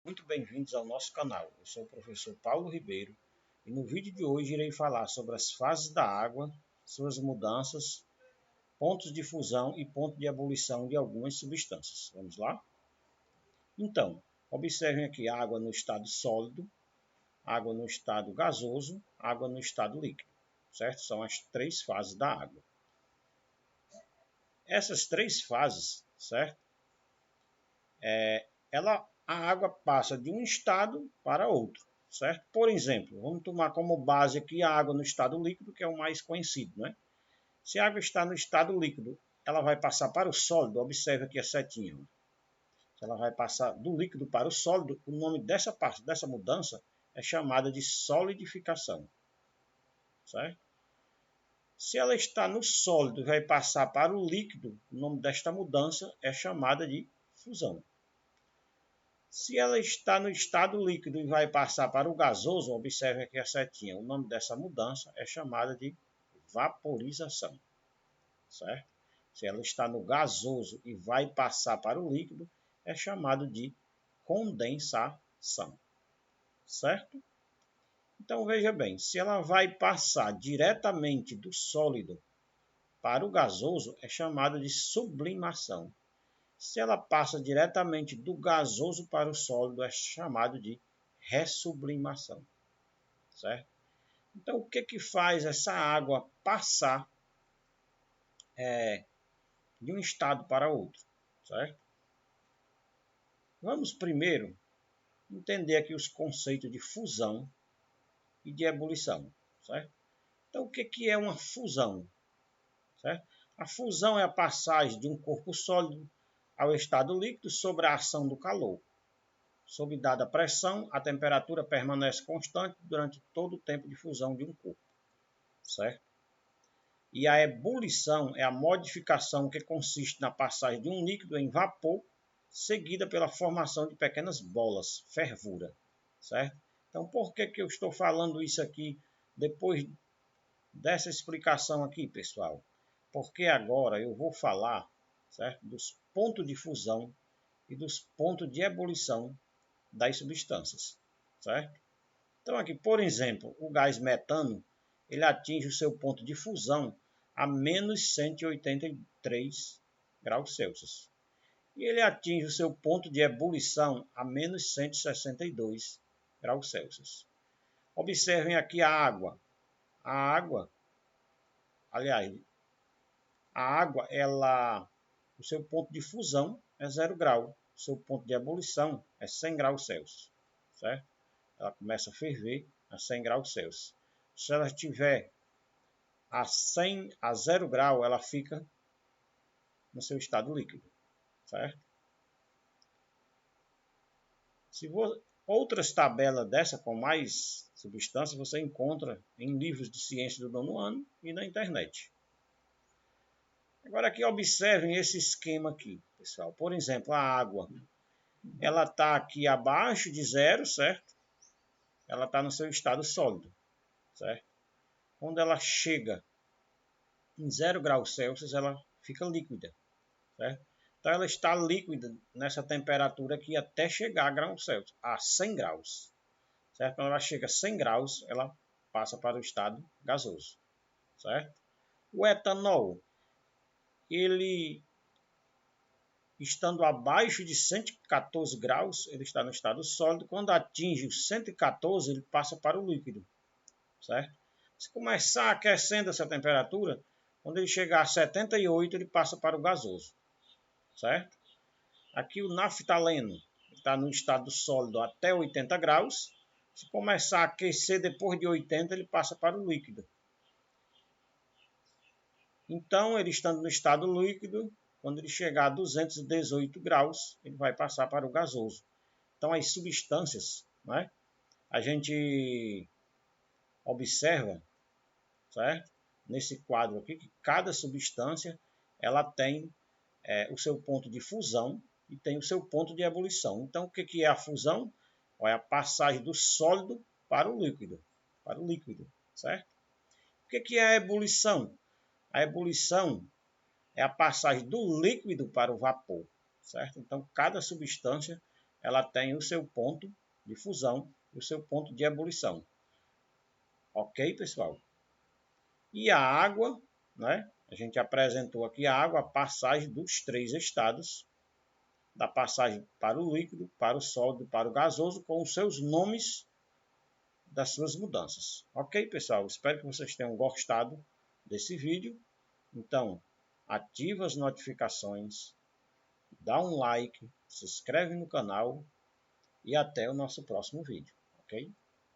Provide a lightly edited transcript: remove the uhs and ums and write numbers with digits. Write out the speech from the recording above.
Muito bem-vindos ao nosso canal. Eu sou o professor Paulo Ribeiro e no vídeo de hoje irei falar sobre as fases da água, suas mudanças, pontos de fusão e ponto de ebulição de algumas substâncias. Vamos lá? Então, observem aqui a água no estado sólido, água no estado gasoso, água no estado líquido, certo? São as três fases da água. Essas três fases, certo? A água passa de um estado para outro, certo? Por exemplo, vamos tomar como base aqui a água no estado líquido, que é o mais conhecido, né? Se a água está no estado líquido, ela vai passar para o sólido, observe aqui a setinha. Se ela vai passar do líquido para o sólido, o nome dessa parte, dessa mudança, é chamada de solidificação, certo? Se ela está no sólido e vai passar para o líquido, o nome desta mudança é chamada de fusão. Se ela está no estado líquido e vai passar para o gasoso, observe aqui a setinha. O nome dessa mudança é chamada de vaporização, certo? Se ela está no gasoso e vai passar para o líquido, é chamado de condensação, certo? Então veja bem, se ela vai passar diretamente do sólido para o gasoso, é chamada de sublimação. Se ela passa diretamente do gasoso para o sólido, é chamado de ressublimação, certo? Então, o que faz essa água passar de um estado para outro, certo? Vamos primeiro entender aqui os conceitos de fusão e de ebulição, certo? Então, o que é uma fusão, certo? A fusão é a passagem de um corpo sólido ao estado líquido sob a ação do calor. Sob dada pressão, a temperatura permanece constante durante todo o tempo de fusão de um corpo, certo? E a ebulição é a modificação que consiste na passagem de um líquido em vapor, seguida pela formação de pequenas bolas, fervura, certo? Então, por que eu estou falando isso aqui depois dessa explicação aqui, pessoal? Porque agora eu vou falar, certo, dos pontos de fusão e dos pontos de ebulição das substâncias, certo? Então aqui, por exemplo, o gás metano, ele atinge o seu ponto de fusão a menos 183 graus Celsius. E ele atinge o seu ponto de ebulição a menos 162 graus Celsius. Observem aqui a água. A água, aliás, a água, o seu ponto de fusão é 0 grau. O seu ponto de ebulição é 100 graus Celsius, certo? Ela começa a ferver a 100 graus Celsius. Se ela estiver a 0 grau, ela fica no seu estado líquido, certo? Outras tabelas dessa com mais substâncias você encontra em livros de ciência do nono ano e na internet. Agora aqui observem esse esquema aqui, pessoal. Por exemplo, a água, ela está aqui abaixo de zero, certo? Ela está no seu estado sólido, certo? Quando ela chega em 0 graus Celsius, ela fica líquida, certo? Então ela está líquida nessa temperatura aqui até chegar a graus Celsius, a 100 graus, certo? Quando ela chega a 100 graus, ela passa para o estado gasoso, certo? O etanol, ele estando abaixo de 114 graus, ele está no estado sólido. Quando atinge os 114, ele passa para o líquido, certo? Se começar aquecendo essa temperatura, quando ele chegar a 78, ele passa para o gasoso, certo? Aqui o naftaleno está no estado sólido até 80 graus. Se começar a aquecer depois de 80, ele passa para o líquido. Então, ele estando no estado líquido, quando ele chegar a 218 graus, ele vai passar para o gasoso. Então, as substâncias, né, a gente observa, certo? Nesse quadro aqui, que cada substância ela tem o seu ponto de fusão e tem o seu ponto de ebulição. Então, o que é a fusão? É a passagem do sólido para o líquido, certo? O que é a ebulição? A ebulição é a passagem do líquido para o vapor, certo? Então, cada substância ela tem o seu ponto de fusão e o seu ponto de ebulição. Ok, pessoal? E a água, né? A gente apresentou aqui a água, a passagem dos 3 estados, da passagem para o líquido, para o sólido, para o gasoso, com os seus nomes das suas mudanças. Ok, pessoal? Espero que vocês tenham gostado desse vídeo. Então, ativa as notificações, dá um like, se inscreve no canal e até o nosso próximo vídeo. Ok?